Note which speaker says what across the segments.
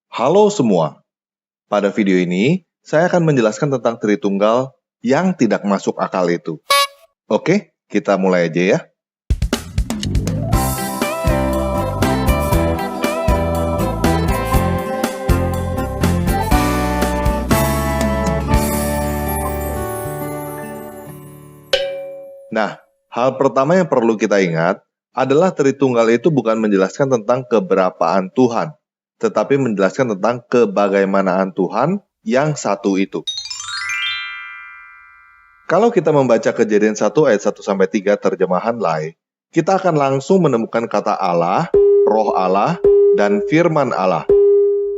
Speaker 1: Halo semua, pada video ini saya akan menjelaskan tentang Tritunggal yang tidak masuk akal itu. Oke, kita mulai aja ya. Nah, hal pertama yang perlu kita ingat adalah Tritunggal itu bukan menjelaskan tentang keberapaan Tuhan, tetapi menjelaskan tentang kebagaimanaan Tuhan yang satu itu. Kalau kita membaca Kejadian 1 ayat 1-3 terjemahan Lai, kita akan langsung menemukan kata Allah, Roh Allah, dan Firman Allah.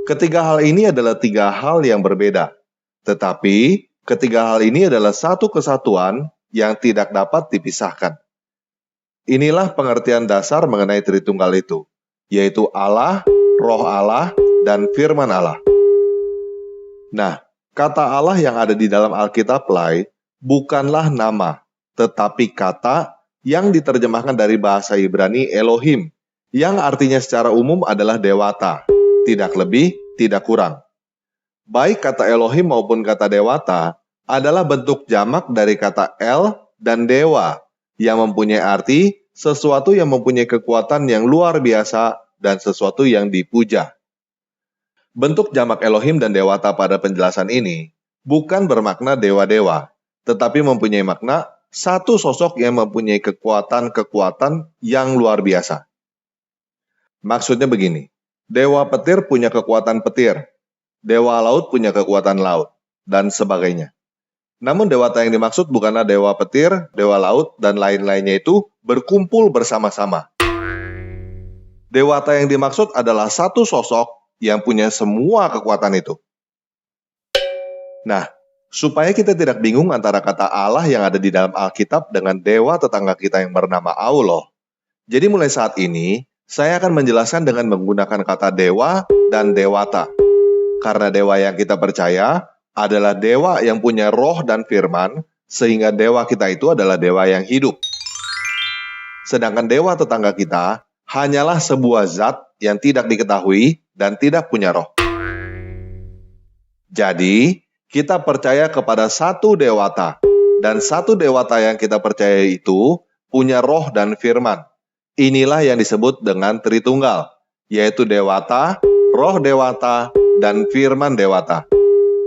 Speaker 1: Ketiga hal ini adalah tiga hal yang berbeda. Tetapi, ketiga hal ini adalah satu kesatuan yang tidak dapat dipisahkan. Inilah pengertian dasar mengenai Tritunggal itu, yaitu Allah, Roh Allah, dan Firman Allah. Nah, kata Allah yang ada di dalam Alkitab Lai bukanlah nama, tetapi kata yang diterjemahkan dari bahasa Ibrani Elohim, yang artinya secara umum adalah dewata, tidak lebih, tidak kurang. Baik kata Elohim maupun kata dewata adalah bentuk jamak dari kata El dan Dewa, yang mempunyai arti sesuatu yang mempunyai kekuatan yang luar biasa dan sesuatu yang dipuja. Bentuk jamak Elohim dan dewata pada penjelasan ini bukan bermakna dewa-dewa, tetapi mempunyai makna satu sosok yang mempunyai kekuatan-kekuatan yang luar biasa. Maksudnya begini, dewa petir punya kekuatan petir, dewa laut punya kekuatan laut, dan sebagainya. Namun dewata yang dimaksud bukanlah dewa petir, dewa laut, dan lain-lainnya itu berkumpul bersama-sama. Dewata yang dimaksud adalah satu sosok yang punya semua kekuatan itu. Nah, supaya kita tidak bingung antara kata Allah yang ada di dalam Alkitab dengan dewa tetangga kita yang bernama Allah. Jadi mulai saat ini, saya akan menjelaskan dengan menggunakan kata dewa dan dewata. Karena dewa yang kita percaya adalah dewa yang punya roh dan firman, sehingga dewa kita itu adalah dewa yang hidup. Sedangkan dewa tetangga kita hanyalah sebuah zat yang tidak diketahui dan tidak punya roh. Jadi, kita percaya kepada satu dewata, dan satu dewata yang kita percaya itu punya roh dan firman. Inilah yang disebut dengan Tritunggal, yaitu dewata, roh dewata, dan firman dewata.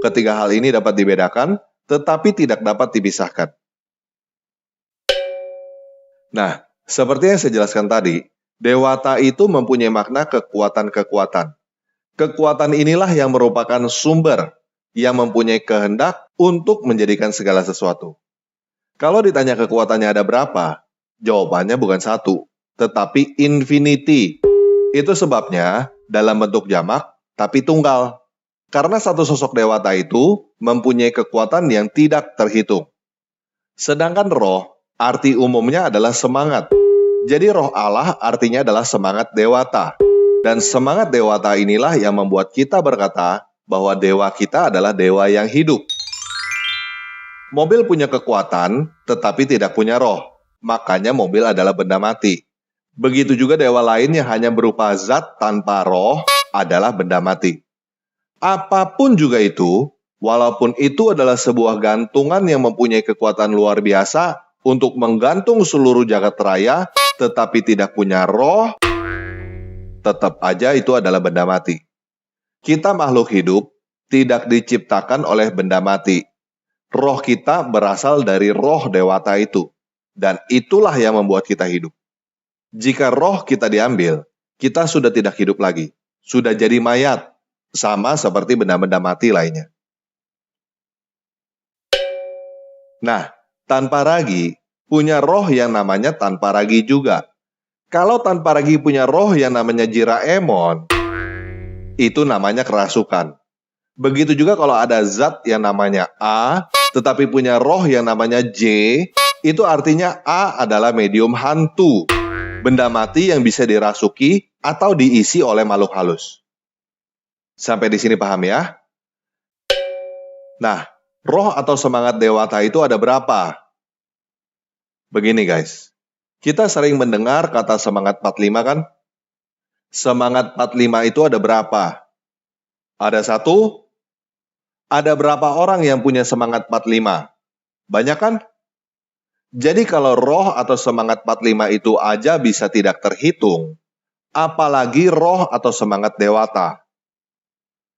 Speaker 1: Ketiga hal ini dapat dibedakan, tetapi tidak dapat dipisahkan. Nah, seperti yang saya jelaskan tadi, dewata itu mempunyai makna kekuatan-kekuatan. Kekuatan inilah yang merupakan sumber yang mempunyai kehendak untuk menjadikan segala sesuatu. Kalau ditanya kekuatannya ada berapa, jawabannya bukan satu, tetapi infinity. Itu sebabnya dalam bentuk jamak, tapi tunggal. Karena satu sosok dewata itu mempunyai kekuatan yang tidak terhitung. Sedangkan roh, arti umumnya adalah semangat. Jadi roh Allah artinya adalah semangat dewata. Dan semangat dewata inilah yang membuat kita berkata bahwa dewa kita adalah dewa yang hidup. Mobil punya kekuatan, tetapi tidak punya roh. Makanya mobil adalah benda mati. Begitu juga dewa lain yang hanya berupa zat tanpa roh adalah benda mati. Apapun juga itu, walaupun itu adalah sebuah gantungan yang mempunyai kekuatan luar biasa untuk menggantung seluruh jagat raya, tetapi tidak punya roh, tetap aja itu adalah benda mati. Kita makhluk hidup tidak diciptakan oleh benda mati. Roh kita berasal dari roh dewata itu. Dan itulah yang membuat kita hidup. Jika roh kita diambil, kita sudah tidak hidup lagi. Sudah jadi mayat. Sama seperti benda-benda mati lainnya. Nah, tanpa ragi punya roh yang namanya tanpa ragi juga. Kalau tanpa ragi punya roh yang namanya Jiraemon, itu namanya kerasukan. Begitu juga kalau ada zat yang namanya A, tetapi punya roh yang namanya J, itu artinya A adalah medium hantu. Benda mati yang bisa dirasuki atau diisi oleh makhluk halus. Sampai di sini paham ya? Nah, roh atau semangat dewata itu ada berapa? Begini guys, kita sering mendengar kata semangat 45 kan? Semangat 45 itu ada berapa? Ada satu, ada berapa orang yang punya semangat 45? Banyak kan? Jadi kalau roh atau semangat 45 itu aja bisa tidak terhitung, apalagi roh atau semangat dewata.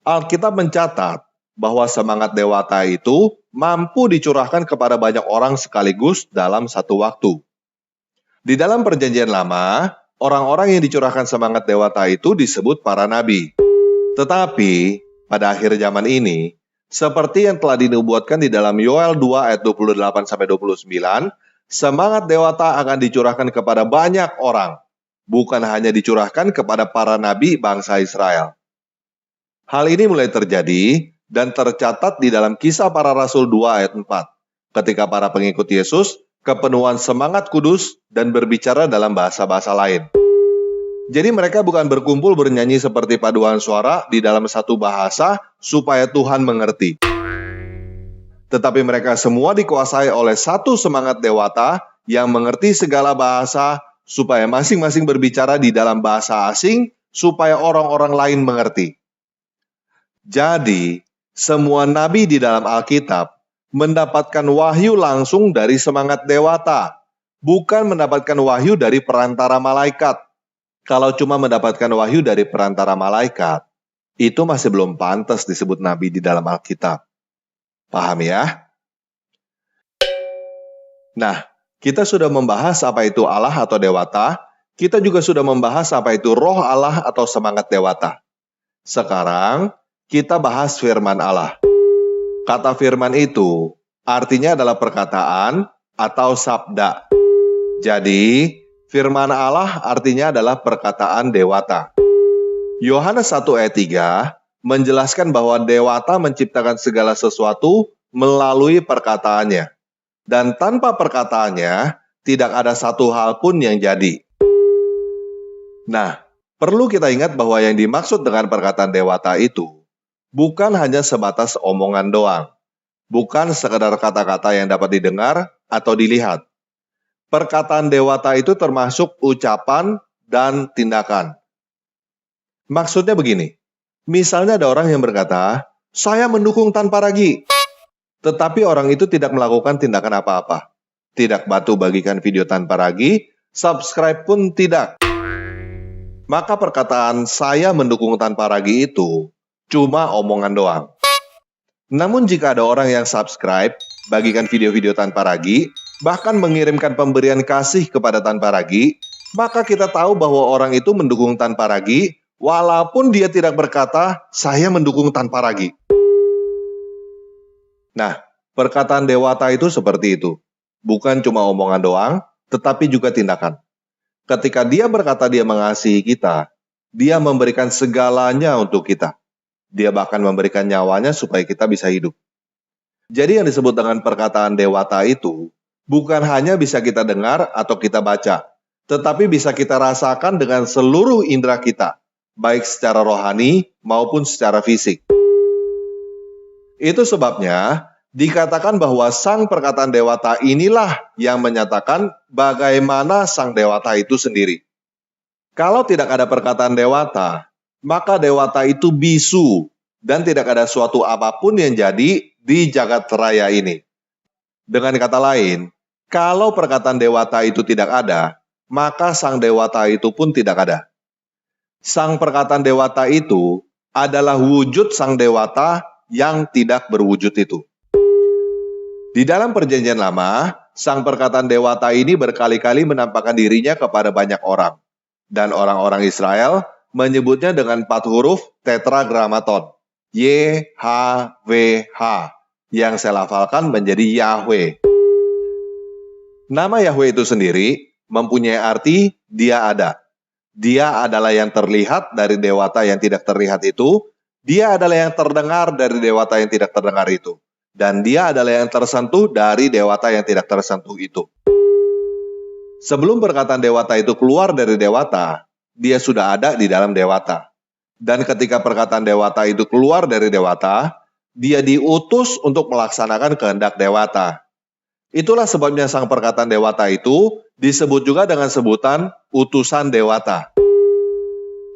Speaker 1: Alkitab mencatat bahwa semangat dewata itu mampu dicurahkan kepada banyak orang sekaligus dalam satu waktu. Di dalam perjanjian lama, orang-orang yang dicurahkan semangat dewata itu disebut para nabi. Tetapi, pada akhir zaman ini, seperti yang telah dinubuatkan di dalam Yoel 2 ayat 28-29, semangat dewata akan dicurahkan kepada banyak orang, bukan hanya dicurahkan kepada para nabi bangsa Israel. Hal ini mulai terjadi dan tercatat di dalam Kisah Para Rasul 2 ayat 4, ketika para pengikut Yesus kepenuhan semangat kudus dan berbicara dalam bahasa-bahasa lain. Jadi mereka bukan berkumpul bernyanyi seperti paduan suara di dalam satu bahasa supaya Tuhan mengerti. Tetapi mereka semua dikuasai oleh satu semangat dewata yang mengerti segala bahasa supaya masing-masing berbicara di dalam bahasa asing supaya orang-orang lain mengerti. Jadi, semua nabi di dalam Alkitab mendapatkan wahyu langsung dari semangat dewata, bukan mendapatkan wahyu dari perantara malaikat. Kalau cuma mendapatkan wahyu dari perantara malaikat, itu masih belum pantas disebut nabi di dalam Alkitab. Paham ya? Nah, kita sudah membahas apa itu Allah atau dewata, kita juga sudah membahas apa itu roh Allah atau semangat dewata. Sekarang, kita bahas firman Allah. Kata firman itu artinya adalah perkataan atau sabda. Jadi, firman Allah artinya adalah perkataan dewata. Yohanes 1 ayat 3 menjelaskan bahwa dewata menciptakan segala sesuatu melalui perkataannya. Dan tanpa perkataannya, tidak ada satu hal pun yang jadi. Nah, perlu kita ingat bahwa yang dimaksud dengan perkataan dewata itu bukan hanya sebatas omongan doang. Bukan sekadar kata-kata yang dapat didengar atau dilihat. Perkataan dewata itu termasuk ucapan dan tindakan. Maksudnya begini, misalnya ada orang yang berkata, saya mendukung tanpa ragu. Tetapi orang itu tidak melakukan tindakan apa-apa. Tidak bantu bagikan video tanpa ragu, subscribe pun tidak. Maka perkataan saya mendukung tanpa ragu itu cuma omongan doang. Namun jika ada orang yang subscribe, bagikan video-video tanpa ragu, bahkan mengirimkan pemberian kasih kepada tanpa ragu, maka kita tahu bahwa orang itu mendukung tanpa ragu, walaupun dia tidak berkata, saya mendukung tanpa ragu. Nah, perkataan dewata itu seperti itu. Bukan cuma omongan doang, tetapi juga tindakan. Ketika dia berkata dia mengasihi kita, dia memberikan segalanya untuk kita. Dia bahkan memberikan nyawanya supaya kita bisa hidup. Jadi yang disebut dengan perkataan dewata itu, bukan hanya bisa kita dengar atau kita baca, tetapi bisa kita rasakan dengan seluruh indera kita, baik secara rohani maupun secara fisik. Itu sebabnya dikatakan bahwa sang perkataan dewata inilah yang menyatakan bagaimana sang dewata itu sendiri. Kalau tidak ada perkataan dewata, maka dewata itu bisu dan tidak ada suatu apapun yang jadi di jagat raya ini. Dengan kata lain, kalau perkataan dewata itu tidak ada, maka sang dewata itu pun tidak ada. Sang perkataan dewata itu adalah wujud sang dewata yang tidak berwujud itu. Di dalam perjanjian lama, sang perkataan dewata ini berkali-kali menampakkan dirinya kepada banyak orang. Dan orang-orang Israel menyebutnya dengan 4 huruf tetragrammaton. YHWH. Yang saya lafalkan menjadi Yahweh. Nama Yahweh itu sendiri mempunyai arti dia ada. Dia adalah yang terlihat dari dewata yang tidak terlihat itu. Dia adalah yang terdengar dari dewata yang tidak terdengar itu. Dan dia adalah yang tersentuh dari dewata yang tidak tersentuh itu. Sebelum perkataan dewata itu keluar dari dewata, dia sudah ada di dalam dewata. Dan ketika perkataan dewata itu keluar dari dewata, dia diutus untuk melaksanakan kehendak dewata. Itulah sebabnya sang perkataan dewata itu disebut juga dengan sebutan utusan dewata.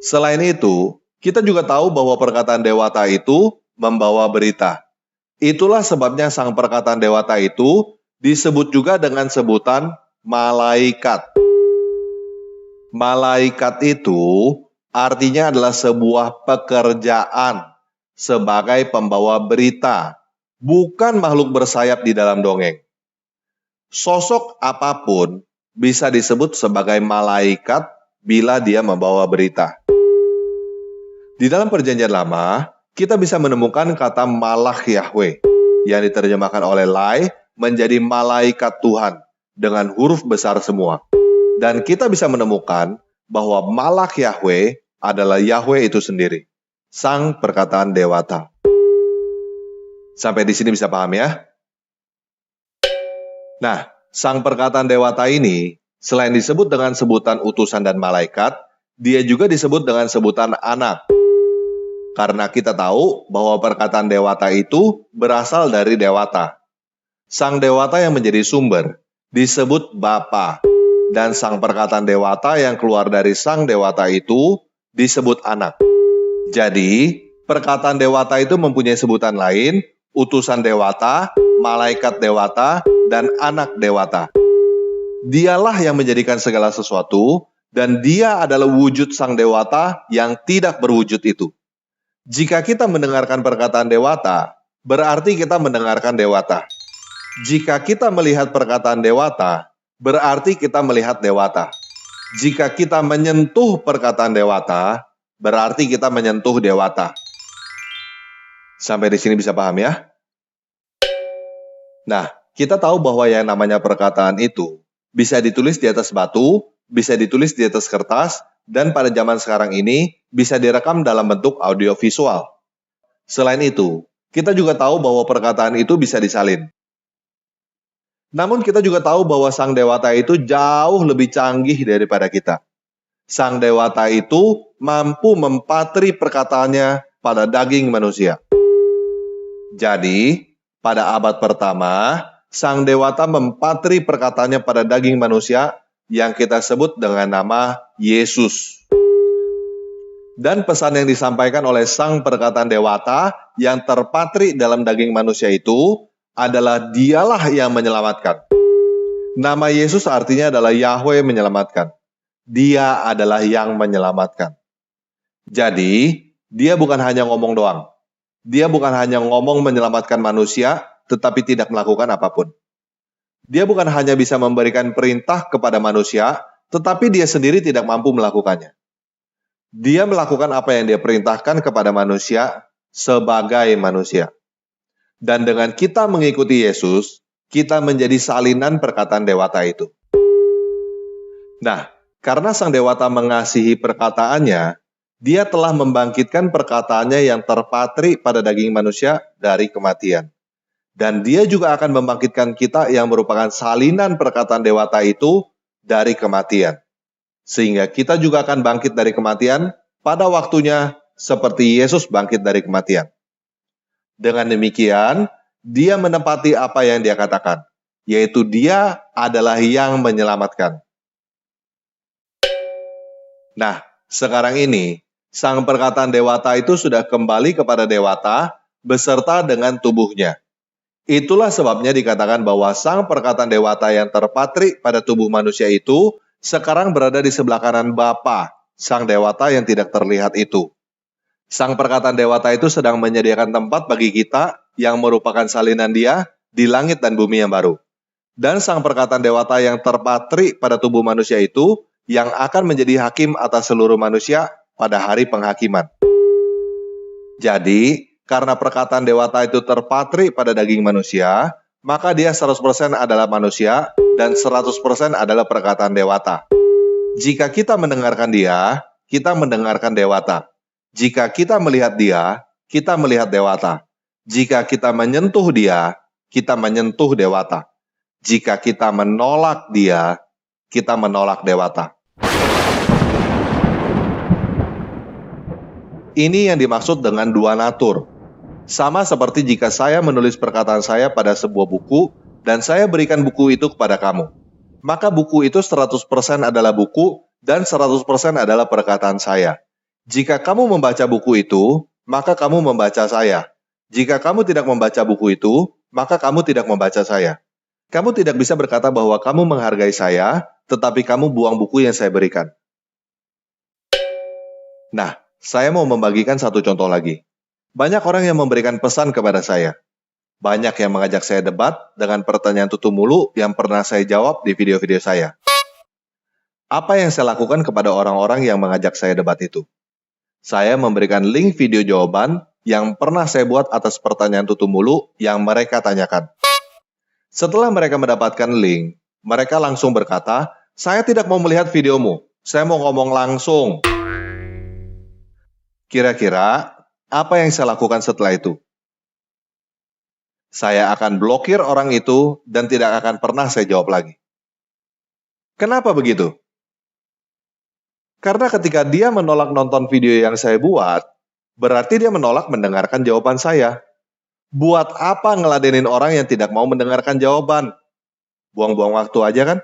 Speaker 1: Selain itu, Kita juga tahu bahwa perkataan dewata itu membawa berita. Itulah sebabnya sang perkataan dewata itu disebut juga dengan sebutan malaikat. Malaikat itu artinya adalah sebuah pekerjaan sebagai pembawa berita, bukan makhluk bersayap di dalam dongeng. Sosok apapun bisa disebut sebagai malaikat bila dia membawa berita. Di dalam Perjanjian Lama, kita bisa menemukan kata Malach Yahweh yang diterjemahkan oleh Lai menjadi malaikat Tuhan dengan huruf besar semua. Dan kita bisa menemukan bahwa Malach Yahweh adalah Yahweh itu sendiri, sang perkataan dewata. Sampai di sini bisa paham ya? Nah, sang perkataan dewata ini, selain disebut dengan sebutan utusan dan malaikat, dia juga disebut dengan sebutan anak. Karena kita tahu bahwa perkataan dewata itu berasal dari dewata. Sang dewata yang menjadi sumber disebut Bapa, dan sang perkataan dewata yang keluar dari sang dewata itu disebut anak. Jadi, perkataan dewata itu mempunyai sebutan lain, utusan dewata, malaikat dewata, dan anak dewata. Dialah yang menjadikan segala sesuatu, dan dia adalah wujud sang dewata yang tidak berwujud itu. Jika kita mendengarkan perkataan dewata, berarti kita mendengarkan dewata. Jika kita melihat perkataan dewata, berarti kita melihat dewata. Jika kita menyentuh perkataan dewata, berarti kita menyentuh dewata. Sampai di sini bisa paham ya? Nah, kita tahu bahwa yang namanya perkataan itu bisa ditulis di atas batu, bisa ditulis di atas kertas, dan pada zaman sekarang ini bisa direkam dalam bentuk audiovisual. Selain itu, kita juga tahu bahwa perkataan itu bisa disalin. Namun kita juga tahu bahwa sang dewata itu jauh lebih canggih daripada kita. Sang dewata itu mampu mempatri perkataannya pada daging manusia. Jadi, pada abad pertama, sang dewata mempatri perkataannya pada daging manusia yang kita sebut dengan nama Yesus. Dan pesan yang disampaikan oleh sang perkataan dewata yang terpatri dalam daging manusia itu adalah dialah yang menyelamatkan. Nama Yesus artinya adalah Yahweh menyelamatkan. Dia adalah yang menyelamatkan. Jadi, dia bukan hanya ngomong doang. Dia bukan hanya ngomong menyelamatkan manusia, tetapi tidak melakukan apapun. Dia bukan hanya bisa memberikan perintah kepada manusia, tetapi dia sendiri tidak mampu melakukannya. Dia melakukan apa yang dia perintahkan kepada manusia sebagai manusia. Dan dengan kita mengikuti Yesus, kita menjadi salinan perkataan dewata itu. Nah, karena sang dewata mengasihi perkataannya, dia telah membangkitkan perkataannya yang terpatri pada daging manusia dari kematian. Dan dia juga akan membangkitkan kita yang merupakan salinan perkataan dewata itu dari kematian. Sehingga kita juga akan bangkit dari kematian pada waktunya seperti Yesus bangkit dari kematian. Dengan demikian, dia menepati apa yang dia katakan, yaitu dia adalah yang menyelamatkan. Nah, sekarang ini, sang perkataan dewata itu sudah kembali kepada dewata beserta dengan tubuhnya. Itulah sebabnya dikatakan bahwa sang perkataan dewata yang terpatri pada tubuh manusia itu sekarang berada di sebelah kanan Bapa, sang dewata yang tidak terlihat itu. Sang perkataan dewata itu sedang menyediakan tempat bagi kita yang merupakan salinan dia di langit dan bumi yang baru. Dan sang perkataan dewata yang terpatri pada tubuh manusia itu yang akan menjadi hakim atas seluruh manusia pada hari penghakiman. Jadi, karena perkataan dewata itu terpatri pada daging manusia, maka dia 100% adalah manusia dan 100% adalah perkataan dewata. Jika kita mendengarkan dia, kita mendengarkan dewata. Jika kita melihat dia, kita melihat dewata. Jika kita menyentuh dia, kita menyentuh dewata. Jika kita menolak dia, kita menolak dewata. Ini yang dimaksud dengan dua natur. Sama seperti jika saya menulis perkataan saya pada sebuah buku dan saya berikan buku itu kepada kamu. Maka buku itu 100% adalah buku dan 100% adalah perkataan saya. Jika kamu membaca buku itu, maka kamu membaca saya. Jika kamu tidak membaca buku itu, maka kamu tidak membaca saya. Kamu tidak bisa berkata bahwa kamu menghargai saya, tetapi kamu buang buku yang saya berikan. Nah, saya mau membagikan satu contoh lagi. Banyak orang yang memberikan pesan kepada saya. Banyak yang mengajak saya debat dengan pertanyaan tutu mulu yang pernah saya jawab di video-video saya. Apa yang saya lakukan kepada orang-orang yang mengajak saya debat itu? Saya memberikan link video jawaban yang pernah saya buat atas pertanyaan tutu mulu yang mereka tanyakan. Setelah mereka mendapatkan link, mereka langsung berkata, "Saya tidak mau melihat videomu, saya mau ngomong langsung." Kira-kira, apa yang saya lakukan setelah itu? Saya akan blokir orang itu dan tidak akan pernah saya jawab lagi. Kenapa begitu? Karena ketika dia menolak nonton video yang saya buat, berarti dia menolak mendengarkan jawaban saya. Buat apa ngeladenin orang yang tidak mau mendengarkan jawaban? Buang-buang waktu aja kan?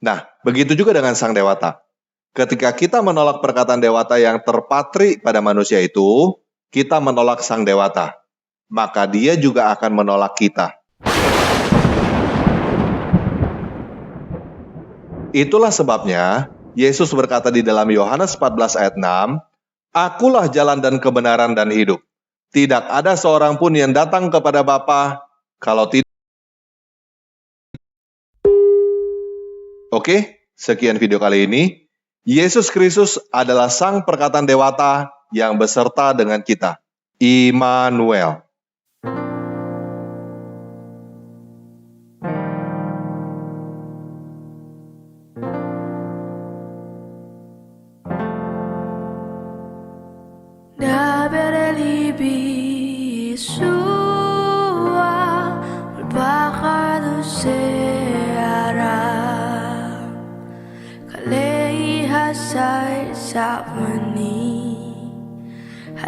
Speaker 1: Nah, begitu juga dengan sang dewata. Ketika kita menolak perkataan dewata yang terpatri pada manusia itu, kita menolak sang dewata. Maka dia juga akan menolak kita. Itulah sebabnya, Yesus berkata di dalam Yohanes 14 ayat 6, "Akulah jalan dan kebenaran dan hidup. Tidak ada seorang pun yang datang kepada Bapa kalau tidak." Oke, sekian video kali ini. Yesus Kristus adalah sang perkataan dewata yang beserta dengan kita. Immanuel.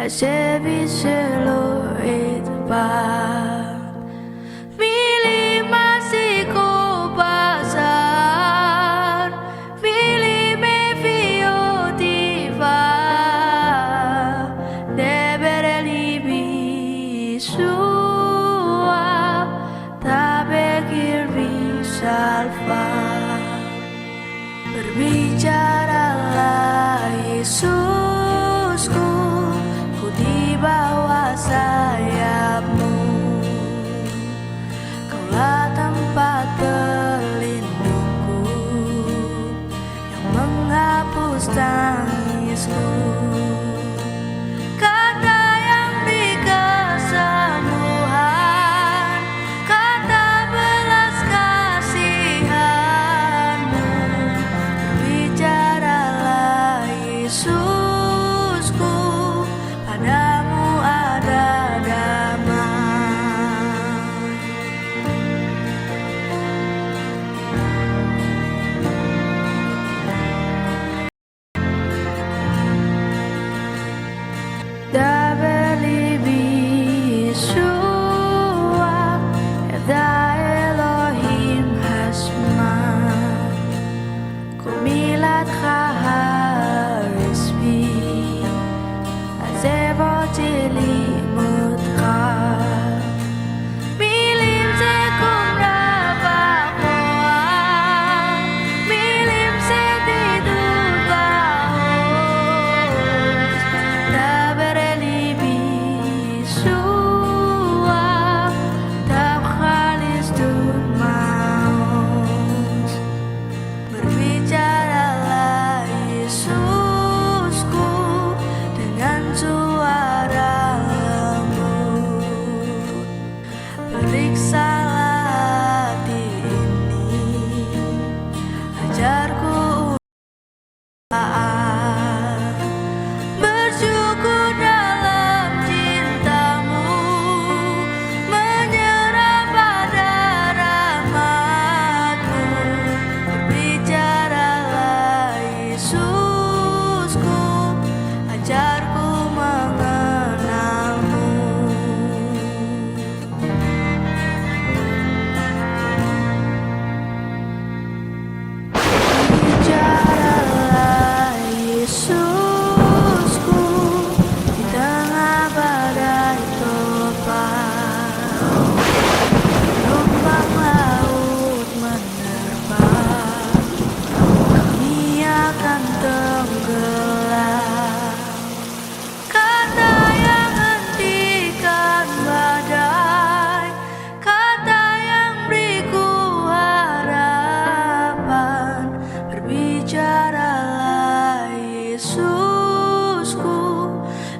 Speaker 2: Hasebi selo etbab Mili masiko pasar Mili me fio diva Debere libi sua Tabekir bisalfa Berbicaralah Yesusku di bawah sayapmu, Kaulah tempat berlindungku yang menghapus tangisku. Kata yang dikesembuhan, kata belas kasihanmu, bicaralah Yesus. Kumilat ka haris Yesusku,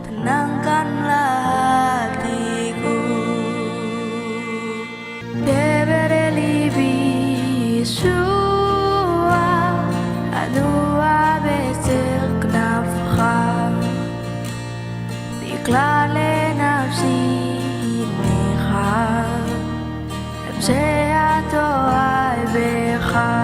Speaker 2: tenangkanlah hatiku. Debere libi sua, adua besir knafcha, biklale nafsi necha, ebseato ay becha.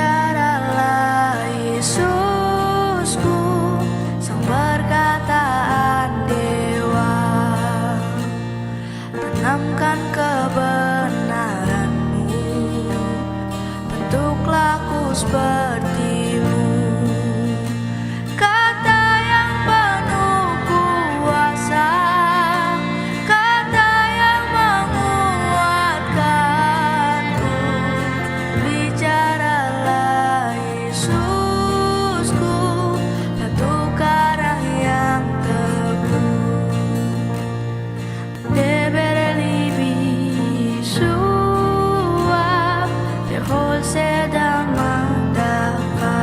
Speaker 2: Berbicaralah Yesusku, sang perkataan dewa, tanamkan kebenaranmu, bentuk laku sepertimu, kata yang penuh kuasa, kata yang menguatkanku. Bicaralah Yesusku, batu karang yang teguh. Debere libi sua, behol sedang mandaka.